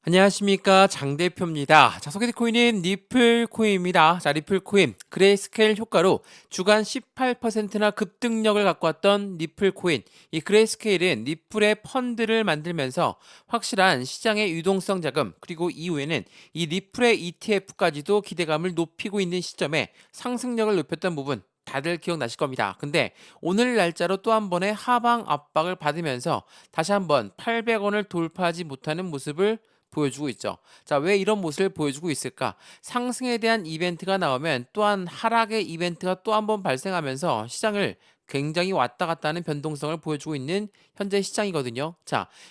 안녕하십니까 장 대표입니다. 소개팅 코인은 리플 코인입니다. 리플 코인 그레이스케일 효과로 주간 18%나 급등력을 갖고 왔던 리플 코인. 이 그레이스케일은 리플의 펀드를 만들면서 확실한 시장의 유동성 자금, 그리고 이후에는 이 리플의 ETF까지도 기대감을 높이고 있는 시점에 상승력을 높였던 부분 다들 기억나실 겁니다. 근데 오늘 날짜로 또 한 번의 하방 압박을 받으면서 다시 한번 800원을 돌파하지 못하는 모습을 보여주고 있죠. 왜 이런 모습을 보여주고 있을까? 상승에 대한 이벤트가 나오면 또한 하락의 이벤트가 또 한 번 발생하면서 시장을 굉장히 왔다 갔다 하는 변동성을 보여주고 있는 현재 시장이거든요.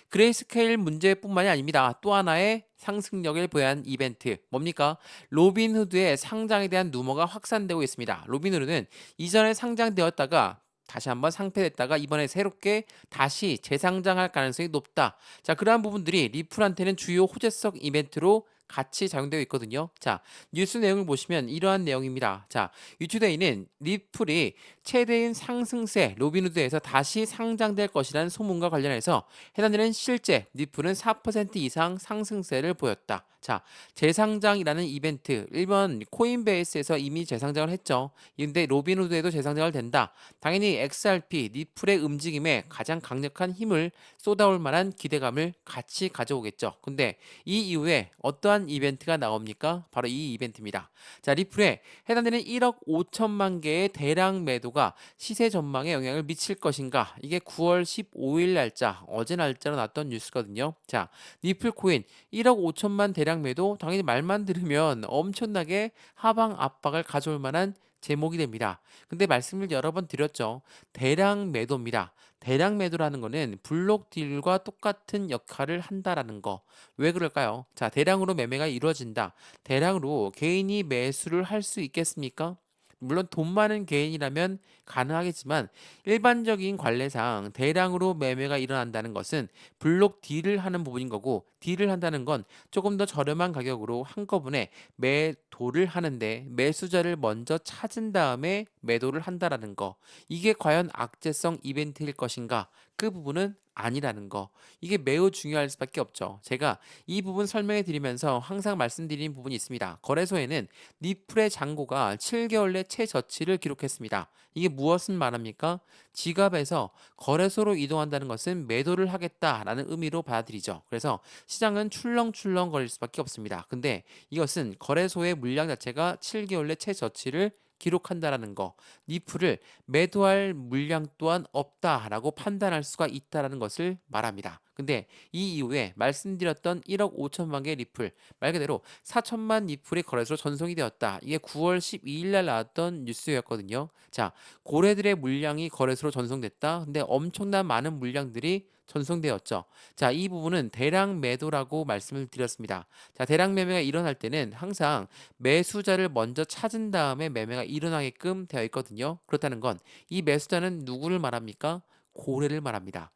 그레이스케일 문제뿐만이 아닙니다. 또 하나의 상승력을 부여한 이벤트 뭡니까? 로빈후드의 상장에 대한 루머가 확산되고 있습니다. 로빈후드는 이전에 상장되었다가 다시 한번 상폐됐다가 이번에 새롭게 다시 재상장할 가능성이 높다. 그러한 부분들이 리플한테는 주요 호재성 이벤트로 같이 작용되고 있거든요. 뉴스 내용을 보시면 이러한 내용입니다. 유투데이는 리플이 최대인 상승세 로빈후드에서 다시 상장될 것이라는 소문과 관련해서 해당되는 실제 리플은 4% 이상 상승세를 보였다. 재상장이라는 이벤트, 일본 코인베이스에서 이미 재상장을 했죠. 근데 로빈후드에도 재상장을 된다. 당연히 XRP, 리플의 움직임에 가장 강력한 힘을 쏟아올 만한 기대감을 같이 가져오겠죠. 근데 이 이후에 어떠한 이벤트가 나옵니까? 바로 이 이벤트입니다. 리플에 해당되는 1억 5천만 개의 대량 매도가 시세 전망에 영향을 미칠 것인가? 이게 9월 15일 날짜, 어제 날짜로 났던 뉴스거든요. 리플 코인 1억 5천만 대량 매도, 당연히 말만 들으면 엄청나게 하방 압박을 가져올 만한 제목이 됩니다. 근데 말씀을 여러 번 드렸죠. 대량 매도입니다. 대량 매도라는 거는 블록 딜과 똑같은 역할을 한다라는 거. 왜 그럴까요? 대량으로 매매가 이루어진다. 대량으로 개인이 매수를 할 수 있겠습니까? 물론 돈 많은 개인이라면 가능하겠지만 일반적인 관례상 대량으로 매매가 일어난다는 것은 블록 딜을 하는 부분인 거고, 딜을 한다는 건 조금 더 저렴한 가격으로 한꺼번에 매도를 하는데 매수자를 먼저 찾은 다음에 매도를 한다라는 거. 이게 과연 악재성 이벤트일 것인가? 그 부분은 아니라는 거. 이게 매우 중요할 수밖에 없죠. 제가 이 부분 설명해 드리면서 항상 말씀드리는 부분이 있습니다. 거래소에는 리플의 잔고가 7개월 내 최저치를 기록했습니다. 이게 무엇을 말합니까? 지갑에서 거래소로 이동한다는 것은 매도를 하겠다라는 의미로 받아들이죠. 그래서 시장은 출렁출렁 거릴 수밖에 없습니다. 근데 이것은 거래소의 물량 자체가 7개월 내 최저치를 기록한다라는 거, 리플을 매도할 물량 또한 없다라고 판단할 수가 있다라는 것을 말합니다. 근데 이 이후에 말씀드렸던 1억 5천만 개 리플, 말 그대로 4천만 리플이 거래소로 전송이 되었다. 이게 9월 12일 날 나왔던 뉴스였거든요. 고래들의 물량이 거래소로 전송됐다. 근데 엄청난 많은 물량들이 전송되었죠. 이 부분은 대량 매도라고 말씀을 드렸습니다. 대량 매매가 일어날 때는 항상 매수자를 먼저 찾은 다음에 매매가 일어나게끔 되어 있거든요. 그렇다는 건 이 매수자는 누구를 말합니까? 고래를 말합니다.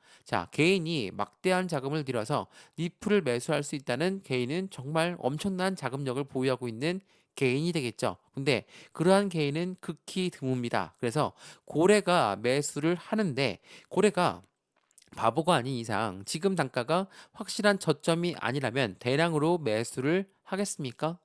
개인이 막대한 자금을 들여서 리플을 매수할 수 있다는 개인은 정말 엄청난 자금력을 보유하고 있는 개인이 되겠죠. 근데 그러한 개인은 극히 드뭅니다. 그래서 고래가 매수를 하는데, 고래가 바보가 아닌 이상 지금 단가가 확실한 저점이 아니라면 대량으로 매수를 하겠습니까?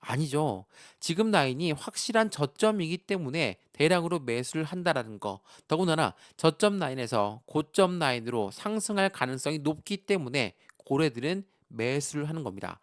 아니죠. 지금 라인이 확실한 저점이기 때문에 대량으로 매수를 한다라는 거. 더군다나 저점 라인에서 고점 라인으로 상승할 가능성이 높기 때문에 고래들은 매수를 하는 겁니다.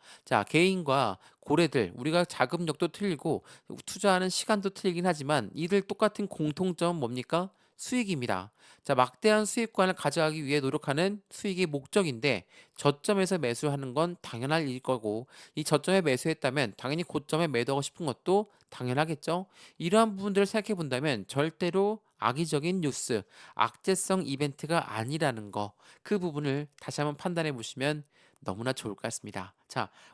개인과 고래들, 우리가 자금력도 틀리고 투자하는 시간도 틀리긴 하지만 이들 똑같은 공통점은 뭡니까? 수익입니다. 막대한 수익관을 가져가기 위해 노력하는 수익이 목적인데, 저점에서 매수하는 건 당연할 일일 거고, 이 저점에 매수했다면 당연히 고점에 매도하고 싶은 것도 당연하겠죠. 이러한 부분들을 생각해 본다면 절대로 악의적인 뉴스, 악재성 이벤트가 아니라는 거, 그 부분을 다시 한번 판단해 보시면 너무나 좋을 것 같습니다.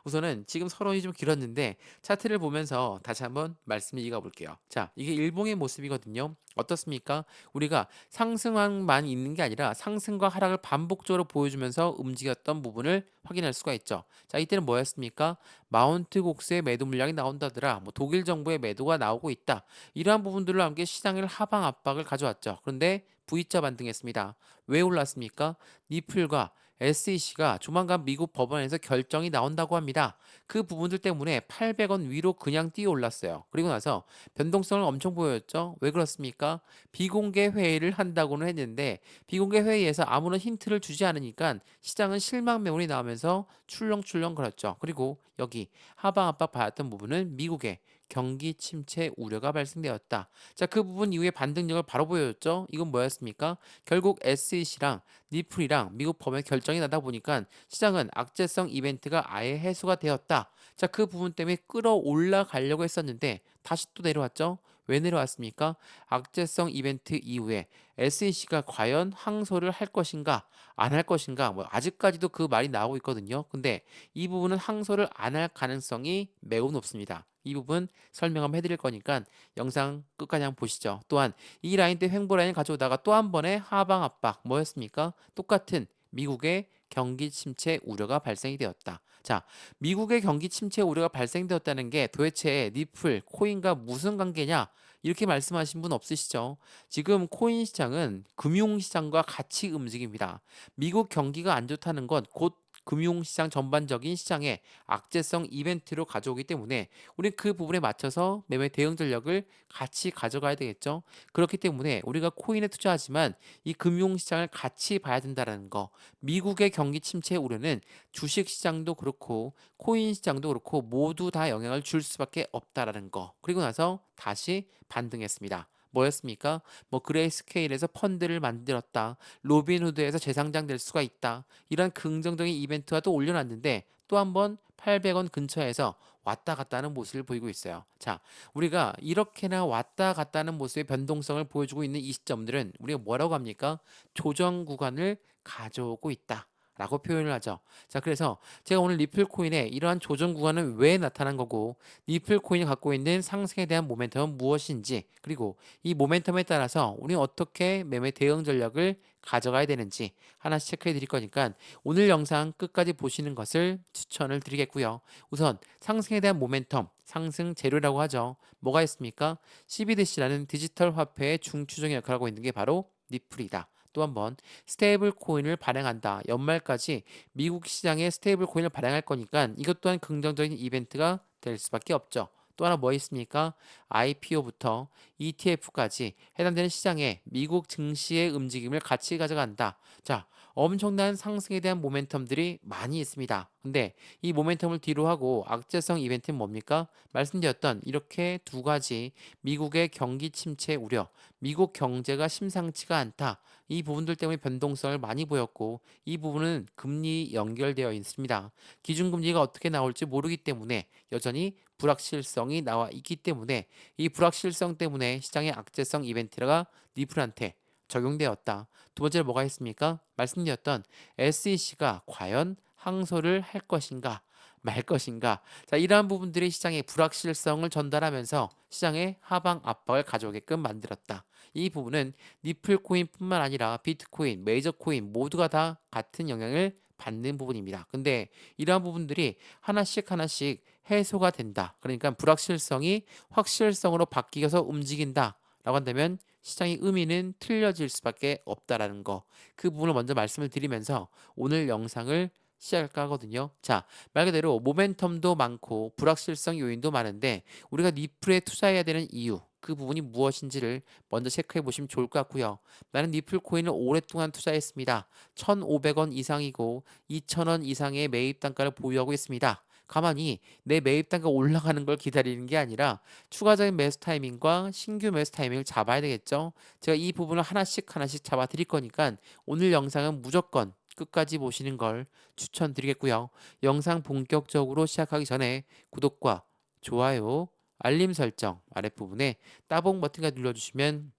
우선은 지금 서론이 좀 길었는데 차트를 보면서 다시 한번 말씀을 이어가 볼게요. 이게 일봉의 모습이거든요. 어떻습니까? 우리가 상승만 있는 게 아니라 상승과 하락을 반복적으로 보여주면서 움직였던 부분을 확인할 수가 있죠. 이때는 뭐였습니까? 마운트 곡스의 매도 물량이 나온다더라. 독일 정부의 매도가 나오고 있다. 이러한 부분들로 함께 시장을 하방 압박을 가져왔죠. 그런데 V자 반등했습니다. 왜 올랐습니까? 니플과 SEC가 조만간 미국 법원에서 결정이 나온다고 합니다. 그 부분들 때문에 800원 위로 그냥 뛰어 올랐어요. 그리고 나서 변동성을 엄청 보였죠. 왜 그렇습니까? 비공개 회의를 한다고는 했는데 비공개 회의에서 아무런 힌트를 주지 않으니까 시장은 실망 매물이 나오면서 출렁출렁 그랬죠. 그리고 여기 하방 압박 받았던 부분은 미국의 경기 침체 우려가 발생되었다. 자, 그 부분 이후에 반등력을 바로 보여줬죠. 이건 뭐였습니까? 결국 SEC랑 니플이랑 미국 법원 결정이 나다 보니까 시장은 악재성 이벤트가 아예 해소가 되었다. 자, 그 부분 때문에 끌어올라 가려고 했었는데 다시 또 내려왔죠. 왜 내려왔습니까? 악재성 이벤트 이후에 SEC가 과연 항소를 할 것인가, 안 할 것인가, 뭐 아직까지도 그 말이 나오고 있거든요. 근데 이 부분은 항소를 안 할 가능성이 매우 높습니다. 이 부분 설명 한번 해드릴 거니까 영상 끝까지 한번 보시죠. 또한 이 라인 때 횡보 라인을 가져오다가 또 한 번의 하방 압박 뭐였습니까? 똑같은 미국의 경기 침체 우려가 발생이 되었다. 자, 미국의 경기 침체 우려가 발생되었다는 게 도대체 니플, 코인과 무슨 관계냐? 이렇게 말씀하신 분 없으시죠? 지금 코인 시장은 금융 시장과 같이 움직입니다. 미국 경기가 안 좋다는 건 곧 금융시장 전반적인 시장에 악재성 이벤트로 가져오기 때문에 우리 그 부분에 맞춰서 매매 대응 전략을 같이 가져가야 되겠죠. 그렇기 때문에 우리가 코인에 투자하지만 이 금융시장을 같이 봐야 된다는 거. 미국의 경기 침체 우려는 주식시장도 그렇고 코인 시장도 그렇고 모두 다 영향을 줄 수밖에 없다라는 거. 그리고 나서 다시 반등했습니다. 뭐였습니까? 뭐 그레이스케일에서 펀드를 만들었다. 로빈후드에서 재상장될 수가 있다. 이런 긍정적인 이벤트와 또 올려놨는데 또 한 번 800원 근처에서 왔다 갔다 하는 모습을 보이고 있어요. 자, 우리가 이렇게나 왔다 갔다 하는 모습의 변동성을 보여주고 있는 이 시점들은 우리가 뭐라고 합니까? 조정 구간을 가져오고 있다. 라고 표현을 하죠. 자, 그래서 제가 오늘 리플 코인의 이러한 조정 구간은 왜 나타난 거고, 리플 코인이 갖고 있는 상승에 대한 모멘텀은 무엇인지, 그리고 이 모멘텀에 따라서 우리는 어떻게 매매 대응 전략을 가져가야 되는지 하나씩 체크해 드릴 거니까 오늘 영상 끝까지 보시는 것을 추천을 드리겠고요. 우선 상승에 대한 모멘텀, 상승 재료라고 하죠. 뭐가 있습니까? CBDC라는 디지털 화폐의 중추적인 역할을 하고 있는 게 바로 니플이다. 또 한 번 스테이블 코인을 발행한다. 연말까지 미국 시장에 스테이블 코인을 발행할 거니까 이것 또한 긍정적인 이벤트가 될 수밖에 없죠. 또 하나 뭐 있습니까? IPO부터 ETF까지 해당되는 시장에 미국 증시의 움직임을 같이 가져간다. 자, 엄청난 상승에 대한 모멘텀들이 많이 있습니다. 근데 이 모멘텀을 뒤로 하고 악재성 이벤트는 뭡니까? 말씀드렸던 이렇게 두 가지 미국의 경기 침체 우려, 미국 경제가 심상치가 않다. 이 부분들 때문에 변동성을 많이 보였고 이 부분은 금리 연결되어 있습니다. 기준금리가 어떻게 나올지 모르기 때문에 여전히 불확실성이 나와 있기 때문에 이 불확실성 때문에 시장의 악재성 이벤트가 니플한테 적용되었다. 두 번째로 뭐가 있습니까? 말씀드렸던 SEC가 과연 항소를 할 것인가 말 것인가. 자, 이러한 부분들이 시장의 불확실성을 전달하면서 시장의 하방 압박을 가져오게끔 만들었다. 이 부분은 니플 코인뿐만 아니라 비트코인, 메이저 코인 모두가 다 같은 영향을 받는 부분입니다. 근데 이러한 부분들이 하나씩 하나씩 해소가 된다. 그러니까 불확실성이 확실성으로 바뀌어서 움직인다. 라고 한다면 시장의 의미는 틀려질 수밖에 없다라는 거. 그 부분을 먼저 말씀을 드리면서 오늘 영상을 시작할까 하거든요. 자, 말 그대로 모멘텀도 많고 불확실성 요인도 많은데 우리가 니플에 투자해야 되는 이유, 그 부분이 무엇인지를 먼저 체크해 보시면 좋을 것 같고요. 나는 니플 코인을 오랫동안 투자했습니다. 1,500원 이상이고 2,000원 이상의 매입 단가를 보유하고 있습니다. 가만히 내 매입 단가 올라가는 걸 기다리는 게 아니라 추가적인 매수 타이밍과 신규 매수 타이밍을 잡아야 되겠죠. 제가 이 부분을 하나씩 하나씩 잡아 드릴 거니까 오늘 영상은 무조건 끝까지 보시는 걸 추천드리겠고요. 영상 본격적으로 시작하기 전에 구독과 좋아요, 알림 설정 아랫부분에 따봉 버튼까지 눌러주시면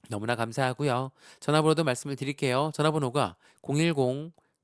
너무나 감사하고요. 전화번호도 말씀을 드릴게요. 전화번호가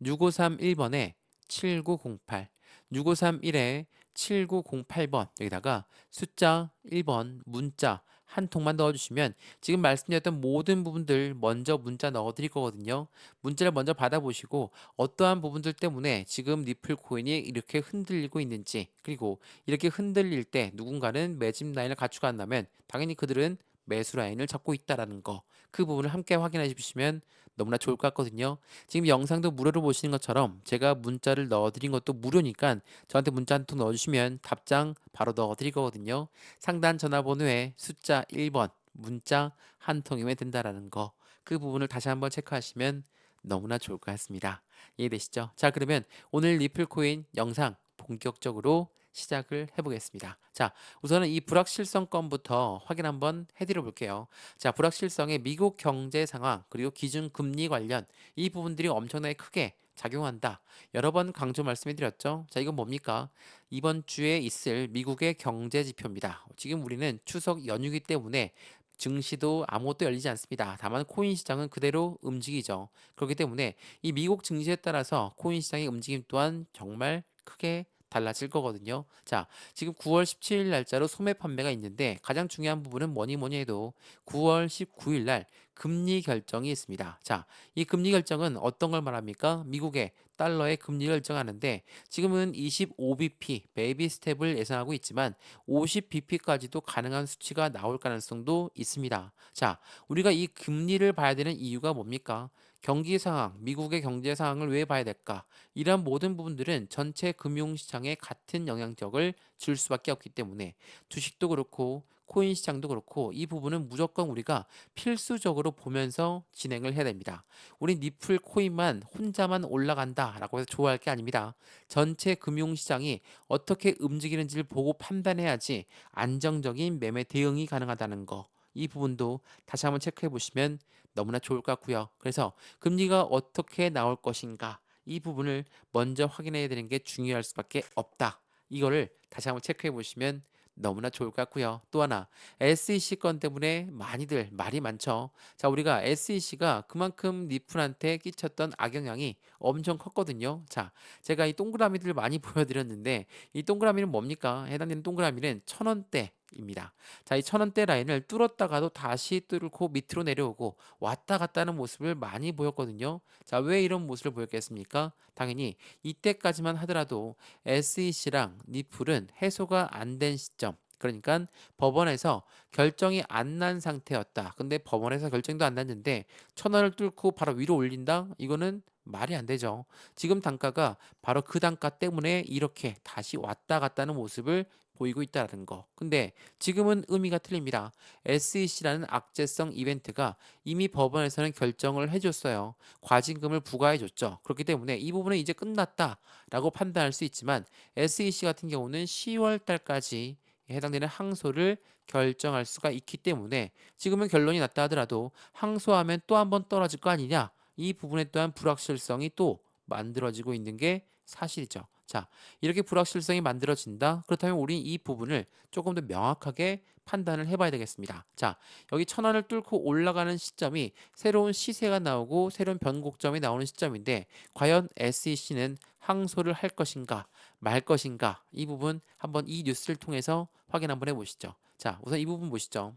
010-6531번에 7908, 6531에 7908번 여기다가 숫자 1번 문자 한 통만 넣어주시면 지금 말씀드렸던 모든 부분들 먼저 문자 넣어드릴 거거든요. 문자를 먼저 받아보시고 어떠한 부분들 때문에 지금 리플 코인이 이렇게 흔들리고 있는지 그리고 이렇게 흔들릴 때 누군가는 매집 라인을 갖추고 한다면 당연히 그들은 매수 라인을 잡고 있다라는 거. 그 부분을 함께 확인해 주시면 너무나 좋을 것 같거든요. 지금 영상도 무료로 보시는 것처럼 제가 문자를 넣어드린 것도 무료니까 저한테 문자 한 통 넣어주시면 답장 바로 넣어드릴 거거든요. 상단 전화번호에 숫자 1번 문자 한 통이면 된다라는 거. 그 부분을 다시 한번 체크하시면 너무나 좋을 것 같습니다. 이해되시죠? 자, 그러면 오늘 리플코인 영상 본격적으로 시작을 해보겠습니다. 자, 우선은 이 불확실성건부터 확인 한번 해드려 볼게요. 자, 불확실성의 미국 경제 상황 그리고 기준 금리 관련 이 부분들이 엄청나게 크게 작용한다. 여러 번 강조 말씀해 드렸죠. 자, 이건 뭡니까? 이번 주에 있을 미국의 경제 지표입니다. 지금 우리는 추석 연휴이기 때문에 증시도 아무것도 열리지 않습니다. 다만 코인 시장은 그대로 움직이죠. 그렇기 때문에 이 미국 증시에 따라서 코인 시장의 움직임 또한 정말 크게 달라질 거거든요. 자, 지금 9월 17일 날짜로 소매 판매가 있는데 가장 중요한 부분은 뭐니 뭐니 해도 9월 19일 날 금리 결정이 있습니다. 자, 이 금리 결정은 어떤 걸 말합니까? 미국의 달러의 금리 결정하는데 지금은 25bp 베이비 스텝을 예상하고 있지만 50bp까지도 가능한 수치가 나올 가능성도 있습니다. 자, 우리가 이 금리를 봐야 되는 이유가 뭡니까? 경기 상황, 미국의 경제 상황을 왜 봐야 될까? 이러한 모든 부분들은 전체 금융시장에 같은 영향력을 줄 수밖에 없기 때문에 주식도 그렇고 코인 시장도 그렇고 이 부분은 무조건 우리가 필수적으로 보면서 진행을 해야 됩니다. 우리 니플 코인만 혼자만 올라간다라고 해서 좋아할 게 아닙니다. 전체 금융시장이 어떻게 움직이는지를 보고 판단해야지 안정적인 매매 대응이 가능하다는 거. 이 부분도 다시 한번 체크해 보시면 너무나 좋을 것 같고요. 그래서 금리가 어떻게 나올 것인가 이 부분을 먼저 확인해야 되는 게 중요할 수밖에 없다. 이거를 다시 한번 체크해 보시면 너무나 좋을 것 같고요. 또 하나 SEC 건 때문에 많이들 말이 많죠. 자, 우리가 SEC가 그만큼 니플한테 끼쳤던 악영향이 엄청 컸거든요. 자, 제가 이 동그라미들을 많이 보여드렸는데 이 동그라미는 뭡니까? 해당되는 동그라미는 1,000원대입니다. 자, 이 1,000원대 라인을 뚫었다가도 다시 뚫고 밑으로 내려오고 왔다 갔다 하는 모습을 많이 보였거든요. 자, 왜 이런 모습을 보였겠습니까? 당연히 이때까지만 하더라도 SEC랑 니플은 해소가 안 된 시점. 그러니까 법원에서 결정이 안 난 상태였다. 근데 법원에서 결정도 안 났는데 1,000원을 뚫고 바로 위로 올린다? 이거는 말이 안 되죠. 지금 단가가 바로 그 단가 때문에 이렇게 다시 왔다 갔다 하는 모습을 보이고 있다는 거. 근데 지금은 의미가 틀립니다. SEC라는 악재성 이벤트가 이미 법원에서는 결정을 해줬어요. 과징금을 부과해줬죠. 그렇기 때문에 이 부분은 이제 끝났다라고 판단할 수 있지만 SEC 같은 경우는 10월 달까지 해당되는 항소를 결정할 수가 있기 때문에 지금은 결론이 났다 하더라도 항소하면 또 한 번 떨어질 거 아니냐? 이 부분에 또한 불확실성이 또 만들어지고 있는 게 사실이죠. 자, 이렇게 불확실성이 만들어진다. 그렇다면 우리 이 부분을 조금 더 명확하게 판단을 해봐야 되겠습니다. 자, 여기 1,000원을 뚫고 올라가는 시점이 새로운 시세가 나오고 새로운 변곡점이 나오는 시점인데 과연 SEC는 항소를 할 것인가 말 것인가 이 부분 한번 이 뉴스를 통해서 확인 한번 해보시죠. 자, 우선 이 부분 보시죠.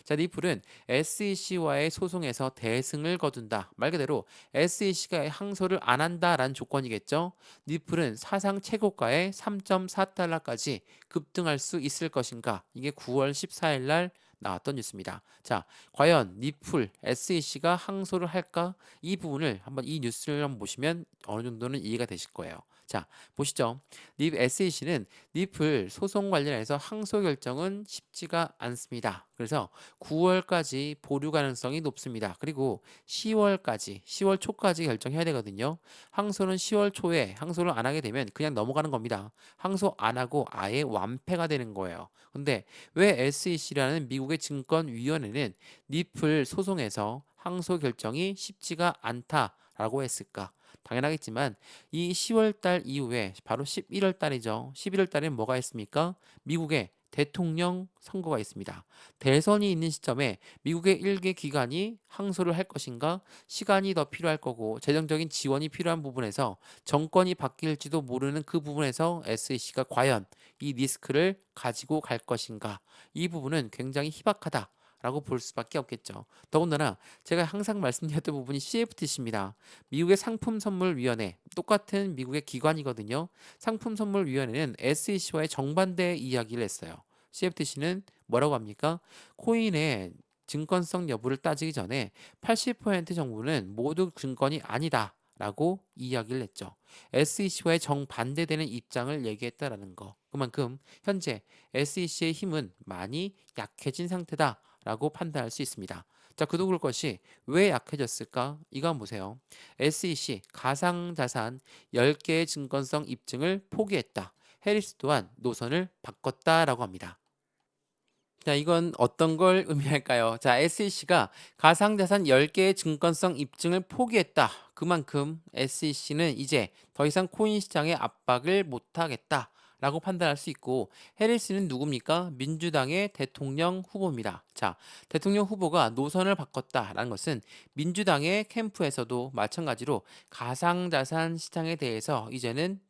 자, 리플은 SEC와의 소송에서 대승을 거둔다. 말 그대로 SEC가 항소를 안 한다라는 조건이겠죠. 리플은 사상 최고가의 3.4달러까지 급등할 수 있을 것인가? 이게 9월 14일 날 나왔던 뉴스입니다. 자, 과연 리플, SEC가 항소를 할까? 이 부분을 한번 이 뉴스를 한번 보시면 어느 정도는 이해가 되실 거예요. 자, 보시죠. SEC는 리플 소송 관련해서 항소 결정은 쉽지가 않습니다. 그래서 9월까지 보류 가능성이 높습니다. 그리고 10월 초까지 결정해야 되거든요. 항소는 10월 초에 항소를 안 하게 되면 그냥 넘어가는 겁니다. 항소 안 하고 아예 완패가 되는 거예요. 근데 왜 SEC라는 미국의 증권위원회는 리플 소송에서 항소 결정이 쉽지가 않다라고 했을까? 당연하겠지만 이 10월 달 이후에 바로 11월 달이죠. 11월 달엔 뭐가 있습니까? 미국의 대통령 선거가 있습니다. 대선이 있는 시점에 미국의 일개 기관이 항소를 할 것인가? 시간이 더 필요할 거고 재정적인 지원이 필요한 부분에서 정권이 바뀔지도 모르는 그 부분에서 SEC가 과연 이 리스크를 가지고 갈 것인가? 이 부분은 굉장히 희박하다. 라고 볼 수밖에 없겠죠. 더군다나 제가 항상 말씀드렸던 부분이 CFTC입니다. 미국의 상품선물위원회, 똑같은 미국의 기관이거든요. 상품선물위원회는 SEC와의 정반대 이야기를 했어요. CFTC는 뭐라고 합니까? 코인에 증권성 여부를 따지기 전에 80% 정도는 모두 증권이 아니다 라고 이야기를 했죠. SEC와의 정반대되는 입장을 얘기했다라는 거. 그만큼 현재 SEC의 힘은 많이 약해진 상태다 라고 판단할 수 있습니다. 자, 그도 그럴 것이 왜 약해졌을까? 이거 한번 보세요. SEC 가상자산 10개의 증권성 입증을 포기했다. 해리스 또한 노선을 바꿨다라고 합니다. 자, 이건 어떤 걸 의미할까요? 자, SEC가 가상자산 10개의 증권성 입증을 포기했다. 그만큼 SEC는 이제 더 이상 코인 시장의 압박을 못하겠다. 라고 판단할 수 있고, 해리스는 누굽니까? 민주당의 대통령 후보입니다. 자, 대통령 후보가 노선을 바꿨다라는 것은 민주당의 캠프에서도 마찬가지로 가상자산 시장에 대해서 이제는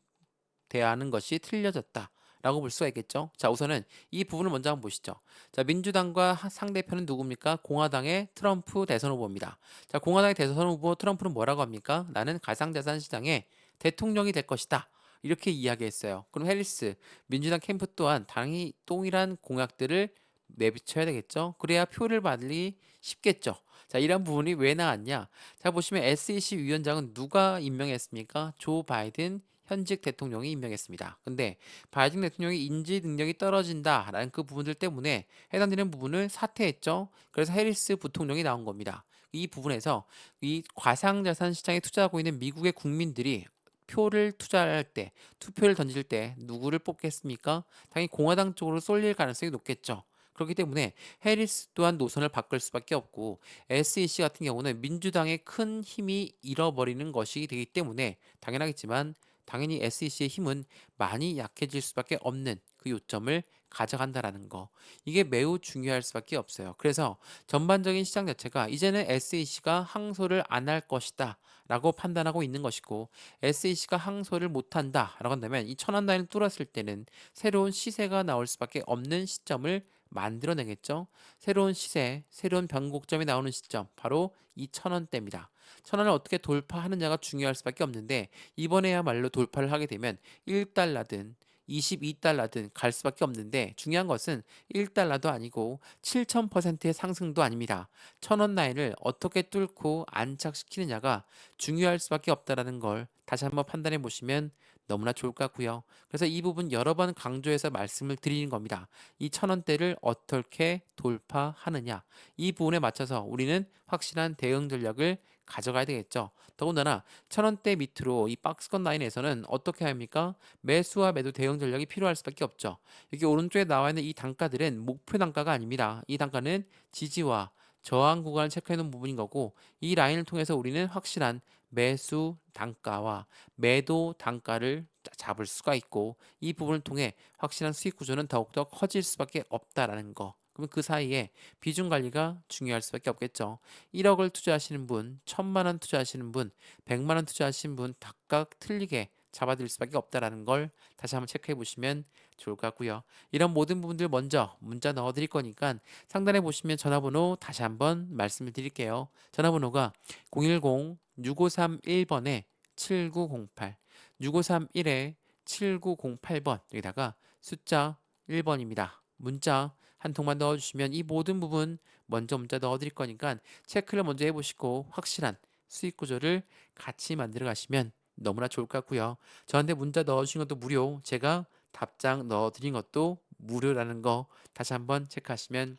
대하는 것이 틀려졌다. 라고 볼 수가 있겠죠. 자, 우선은 이 부분을 먼저 한번 보시죠. 자, 민주당과 상대편은 누굽니까? 공화당의 트럼프 대선 후보입니다. 자, 공화당의 대선 후보 트럼프는 뭐라고 합니까? 나는 가상자산 시장의 대통령이 될 것이다. 이렇게 이야기했어요. 그럼 해리스, 민주당 캠프 또한 당이 동일한 공약들을 내비쳐야 되겠죠. 그래야 표를 받기 쉽겠죠. 자, 이런 부분이 왜 나왔냐? 자, 보시면 SEC 위원장은 누가 임명했습니까? 조 바이든 현직 대통령이 임명했습니다. 근데 바이든 대통령이 인지 능력이 떨어진다라는 그 부분들 때문에 해당되는 부분을 사퇴했죠. 그래서 해리스 부통령이 나온 겁니다. 이 부분에서 이 가상자산 시장에 투자하고 있는 미국의 국민들이 표를 투자할 때, 투표를 던질 때 누구를 뽑겠습니까? 당연히 공화당 쪽으로 쏠릴 가능성이 높겠죠. 그렇기 때문에 해리스 또한 노선을 바꿀 수밖에 없고 SEC 같은 경우는 민주당의 큰 힘이 잃어버리는 것이 되기 때문에 당연하겠지만 당연히 SEC의 힘은 많이 약해질 수밖에 없는 그 요점을 가져간다라는 거. 이게 매우 중요할 수밖에 없어요. 그래서 전반적인 시장 자체가 이제는 SEC가 항소를 안 할 것이다. 라고 판단하고 있는 것이고 SEC가 항소를 못한다 라고 한다면 이 천원 라인을 뚫었을 때는 새로운 시세가 나올 수밖에 없는 시점을 만들어내겠죠. 새로운 시세, 새로운 변곡점이 나오는 시점 바로 이 천원대입니다. 천원을 어떻게 돌파하느냐가 중요할 수밖에 없는데 이번에야말로 돌파를 하게 되면 1달러든 22달러든 갈 수밖에 없는데 중요한 것은 1달러도 아니고 7000%의 상승도 아닙니다. 천원 라인을 어떻게 뚫고 안착시키느냐가 중요할 수밖에 없다라는 걸 다시 한번 판단해 보시면 너무나 좋을 것 같고요. 그래서 이 부분 여러 번 강조해서 말씀을 드리는 겁니다. 이 천원대를 어떻게 돌파하느냐 이 부분에 맞춰서 우리는 확실한 대응 전략을 가져가야 되겠죠. 더군다나 천원대 밑으로 이 박스권 라인에서는 어떻게 합니까? 매수와 매도 대응 전략이 필요할 수밖에 없죠. 여기 오른쪽에 나와 있는 이 단가들은 목표 단가가 아닙니다. 이 단가는 지지와 저항 구간을 체크해 놓은 부분인 거고 이 라인을 통해서 우리는 확실한 매수 단가와 매도 단가를 잡을 수가 있고 이 부분을 통해 확실한 수익 구조는 더욱더 커질 수밖에 없다라는 거. 그럼 그 사이에 비중 관리가 중요할 수밖에 없겠죠. 1억을 투자하시는 분, 1000만 원 투자하시는 분, 100만 원 투자하시는 분 각각 틀리게 잡아드릴 수밖에 없다라는 걸 다시 한번 체크해 보시면 좋을 것 같고요. 이런 모든 부분들 먼저 문자 넣어 드릴 거니까 상단에 보시면 전화번호 다시 한번 말씀을 드릴게요. 전화번호가 010-6531번에 7908 6531에 7908번 여기다가 숫자 1번입니다. 문자 한 통만 넣어주시면 이 모든 부분 먼저 문자 넣어드릴 거니까 체크를 먼저 해보시고 확실한 수익 구조를 같이 만들어 가시면 너무나 좋을 것 같고요. 저한테 문자 넣어주신 것도 무료, 제가 답장 넣어드린 것도 무료라는 거 다시 한번 체크하시면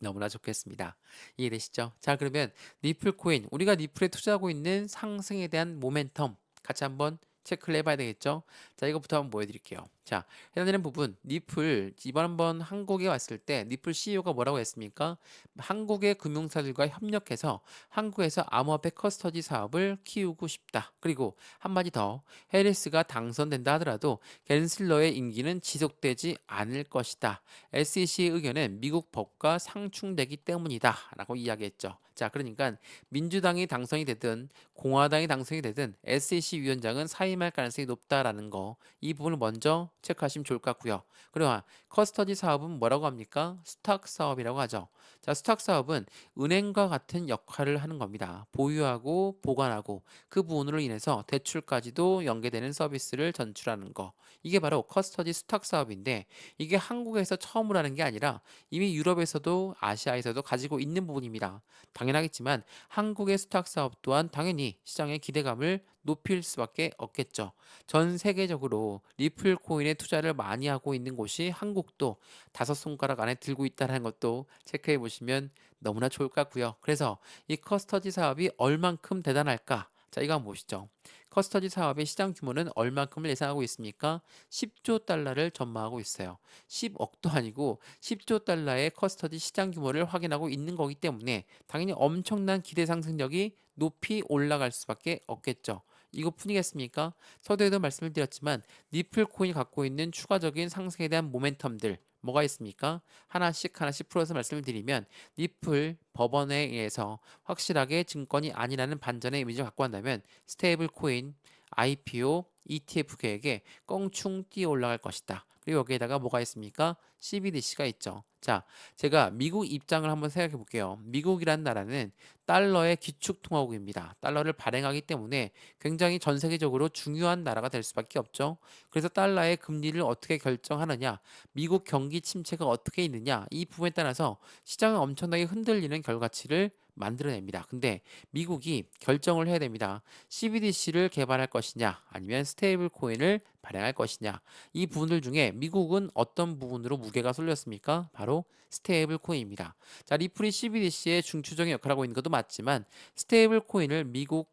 너무나 좋겠습니다. 이해되시죠? 자, 그러면 니플 코인, 우리가 니플에 투자하고 있는 상승에 대한 모멘텀 같이 한번 체크를 해봐야 되겠죠? 자, 이거부터 한번 보여드릴게요. 자, 해당되는 부분, 니플 이번 한번 한국에 왔을 때 니플 CEO가 뭐라고 했습니까? 한국의 금융사들과 협력해서 한국에서 암호화폐 커스터디 사업을 키우고 싶다. 그리고 한마디 더, 해리스가 당선된다 하더라도 갠슬러의 임기는 지속되지 않을 것이다. SEC의 의견은 미국 법과 상충되기 때문이다 라고 이야기했죠. 자, 그러니까 민주당이 당선이 되든 공화당이 당선이 되든 SEC 위원장은 사임할 가능성이 높다라는 거. 이 부분을 먼저 체크하시면 좋을 것 같고요. 그리고 커스터디 사업은 뭐라고 합니까? 수탁 사업이라고 하죠. 자, 수탁 사업은 은행과 같은 역할을 하는 겁니다. 보유하고 보관하고 그 부분으로 인해서 대출까지도 연계되는 서비스를 전출하는 거. 이게 바로 커스터디 수탁 사업인데 이게 한국에서 처음으로 하는 게 아니라 이미 유럽에서도 아시아에서도 가지고 있는 부분입니다. 당연하겠지만 한국의 수탁 사업 또한 당연히 시장의 기대감을 높일 수밖에 없겠죠. 전 세계적으로 리플 코인에 투자를 많이 하고 있는 곳이 한국도 다섯 손가락 안에 들고 있다는 것도 체크해 보시면 너무나 좋을 것 같고요. 그래서 이 커스터디 사업이 얼만큼 대단할까? 자, 이거 한번 보시죠. 커스터디 사업의 시장 규모는 얼만큼을 예상하고 있습니까? 10조 달러를 전망하고 있어요. 10억도 아니고 10조 달러의 커스터디 시장 규모를 확인하고 있는 거기 때문에 당연히 엄청난 기대 상승력이 높이 올라갈 수밖에 없겠죠. 이것뿐이겠습니까? 서두에도 말씀을 드렸지만 니플 코인이 갖고 있는 추가적인 상승에 대한 모멘텀들 뭐가 있습니까? 하나씩 하나씩 풀어서 말씀을 드리면 니플 법원에 의해서 확실하게 증권이 아니라는 반전의 이미지를 갖고 한다면 스테이블 코인, IPO, ETF 계획에 껑충 뛰어 올라갈 것이다. 그리고 여기에다가 뭐가 있습니까? CBDC가 있죠. 자, 제가 미국 입장을 한번 생각해 볼게요. 미국이란 나라는 달러의 기축통화국입니다. 달러를 발행하기 때문에 굉장히 전 세계적으로 중요한 나라가 될 수밖에 없죠. 그래서 달러의 금리를 어떻게 결정하느냐, 미국 경기 침체가 어떻게 있느냐, 이 부분에 따라서 시장은 엄청나게 흔들리는 결과치를 만들어냅니다. 근데 미국이 결정을 해야 됩니다. CBDC를 개발할 것이냐, 아니면 스테이블 코인을 발행할 것이냐. 이 부분들 중에 미국은 어떤 부분으로 무게가 쏠렸습니까? 바로 스테이블 코인입니다. 자, 리플이 CBDC의 중추적인 역할을 하고 있는 것도 맞지만 스테이블 코인을 미국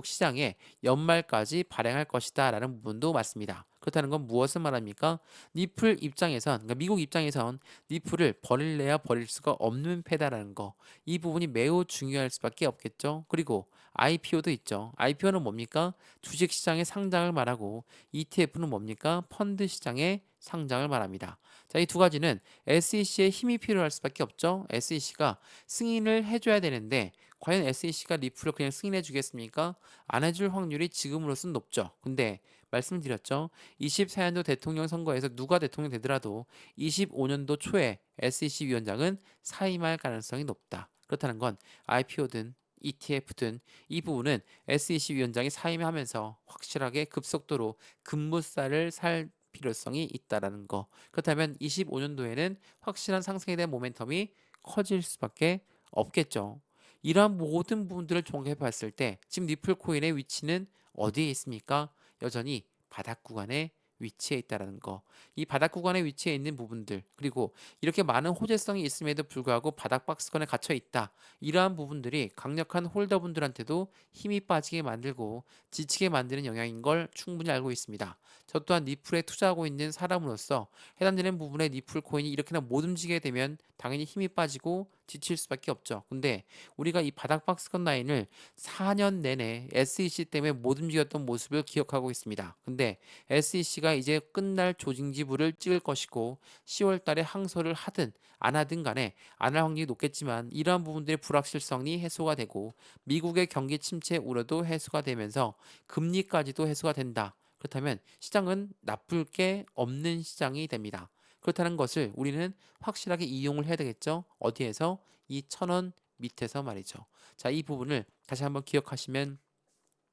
시장에 연말까지 발행할 것이다라는 부분도 맞습니다. 그렇다는 건 무엇을 말합니까? 니플 입장에선, 그러니까 미국 입장에선 니플을 버릴래야 버릴 수가 없는 패다라는 거. 이 부분이 매우 중요할 수밖에 없겠죠. 그리고 IPO도 있죠. IPO는 뭡니까? 주식 시장의 상장을 말하고 ETF는 뭡니까? 펀드 시장의 상장을 말합니다. 자, 이 두 가지는 SEC의 힘이 필요할 수밖에 없죠. SEC가 승인을 해줘야 되는데 과연 SEC가 리플을 그냥 승인해 주겠습니까? 안 해줄 확률이 지금으로서는 높죠. 근데 말씀드렸죠. 24년도 대통령 선거에서 누가 대통령 되더라도 25년도 초에 SEC 위원장은 사임할 가능성이 높다. 그렇다는 건 IPO든 ETF든 이 부분은 SEC 위원장이 사임하면서 확실하게 급속도로 급무살을 살 필요성이 있다라는 거. 그렇다면 25년도에는 확실한 상승에 대한 모멘텀이 커질 수밖에 없겠죠. 이러한 모든 부분들을 종합해 봤을 때 지금 리플 코인의 위치는 어디에 있습니까? 여전히 바닥 구간에 위치해 있다라는 거. 이 바닥 구간에 위치해 있는 부분들 그리고 이렇게 많은 호재성이 있음에도 불구하고 바닥 박스권에 갇혀 있다. 이러한 부분들이 강력한 홀더분들한테도 힘이 빠지게 만들고 지치게 만드는 영향인 걸 충분히 알고 있습니다. 저 또한 니플에 투자하고 있는 사람으로서 해당되는 부분에 니플 코인이 이렇게나 못 움직이게 되면 당연히 힘이 빠지고 지칠 수밖에 없죠. 근데 우리가 이 바닥 박스권 라인을 4년 내내 SEC 때문에 못 움직였던 모습을 기억하고 있습니다. 근데 SEC가 이제 끝날 조징지부를 찍을 것이고 10월 달에 항소를 하든 안 하든 간에 안 할 확률이 높겠지만 이러한 부분들의 불확실성이 해소가 되고 미국의 경기 침체 우려도 해소가 되면서 금리까지도 해소가 된다. 그렇다면 시장은 나쁠 게 없는 시장이 됩니다. 그렇다는 것을 우리는 확실하게 이용을 해야 되겠죠. 어디에서? 이 1,000원 밑에서 말이죠. 자, 이 부분을 다시 한번 기억하시면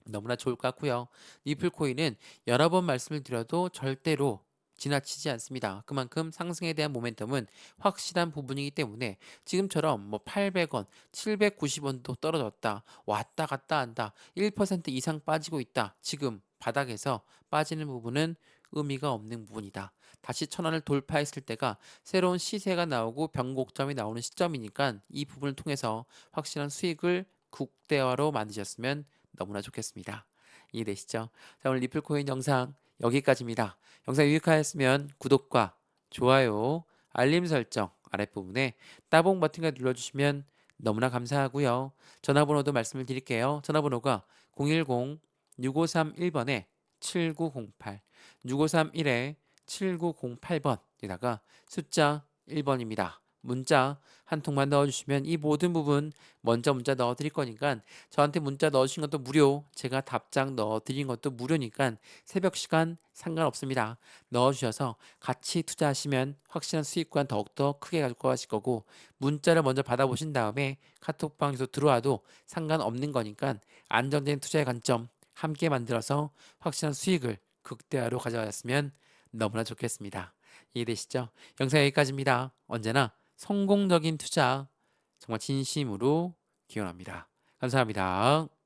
너무나 좋을 것 같고요. 리플 코인은 여러 번 말씀을 드려도 절대로 지나치지 않습니다. 그만큼 상승에 대한 모멘텀은 확실한 부분이기 때문에 지금처럼 뭐 800원, 790원도 떨어졌다, 왔다 갔다 한다, 1% 이상 빠지고 있다. 지금 바닥에서 빠지는 부분은 의미가 없는 부분이다. 다시 1,000원을 돌파했을 때가 새로운 시세가 나오고 변곡점이 나오는 시점이니까 이 부분을 통해서 확실한 수익을 국대화로 만드셨으면 너무나 좋겠습니다. 이해되시죠? 자, 오늘 리플코인 영상 여기까지입니다. 영상 유익하였으면 구독과 좋아요, 알림 설정 아랫부분에 따봉 버튼을 눌러주시면 너무나 감사하고요. 전화번호도 말씀을 드릴게요. 전화번호가 010-6531번에 7908, 6531에 7908번에다가 숫자 1번입니다. 문자 한 통만 넣어주시면 이 모든 부분 먼저 문자 넣어드릴 거니까 저한테 문자 넣어주신 것도 무료, 제가 답장 넣어드린 것도 무료니까 새벽 시간 상관없습니다. 넣어주셔서 같이 투자하시면 확실한 수익과 더욱더 크게 가지고 가실 거고, 문자를 먼저 받아보신 다음에 카톡방 주소 들어와도 상관없는 거니까 안정된 투자의 관점 함께 만들어서 확실한 수익을 극대화로 가져가셨으면 너무나 좋겠습니다. 이해되시죠? 영상 여기까지입니다. 언제나 성공적인 투자 정말 진심으로 기원합니다. 감사합니다.